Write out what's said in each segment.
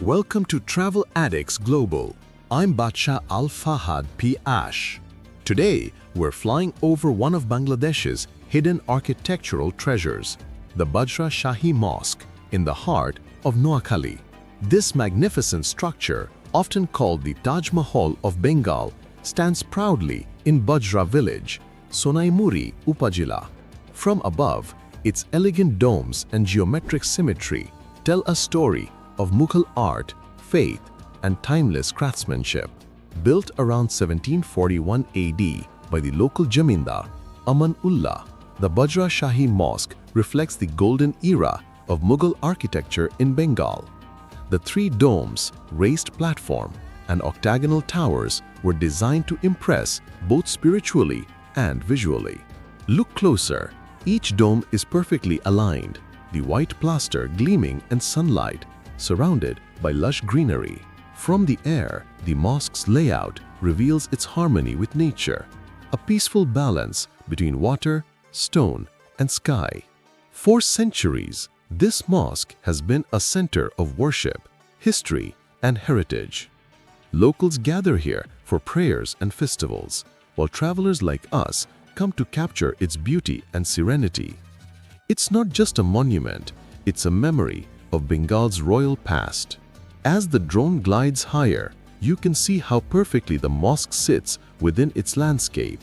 Welcome to Travel Addicts Global. I'm Badsha Al Fahad Peaash. Today, we're flying over one of Bangladesh's hidden architectural treasures, the Bajra Shahi Mosque in the heart of Noakhali. This magnificent structure, often called the Taj Mahal of Bengal, stands proudly in Bazra village, Sonaimuri Upazila. From above, its elegant domes and geometric symmetry tell a story of Mughal art, faith, and timeless craftsmanship. Built around 1741 AD by the local Zamindar Aman Ullah, the Bajra Shahi Mosque reflects the golden era of Mughal architecture in Bengal. The three domes, raised platform, and octagonal towers were designed to impress both spiritually and visually. Look closer. Each dome is perfectly aligned, the white plaster gleaming in sunlight, surrounded by lush greenery. From the air, the mosque's layout reveals its harmony with nature, a peaceful balance between water, stone, and sky. For centuries, this mosque has been a center of worship, history, and heritage. Locals gather here for prayers and festivals, while travelers like us come to capture its beauty and serenity. It's not just a monument, it's a memory of Bengal's royal past. As the drone glides higher, you can see how perfectly the mosque sits within its landscape,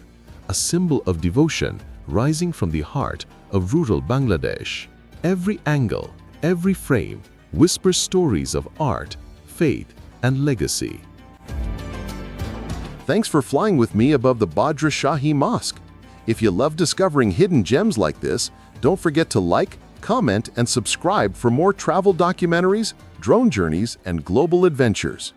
a symbol of devotion rising from the heart of rural Bangladesh. Every angle, every frame whispers stories of art, faith, and legacy. Thanks for flying with me above the Bajra Shahi Mosque. If you love discovering hidden gems like this, don't forget to like, comment, and subscribe for more travel documentaries, drone journeys, and global adventures.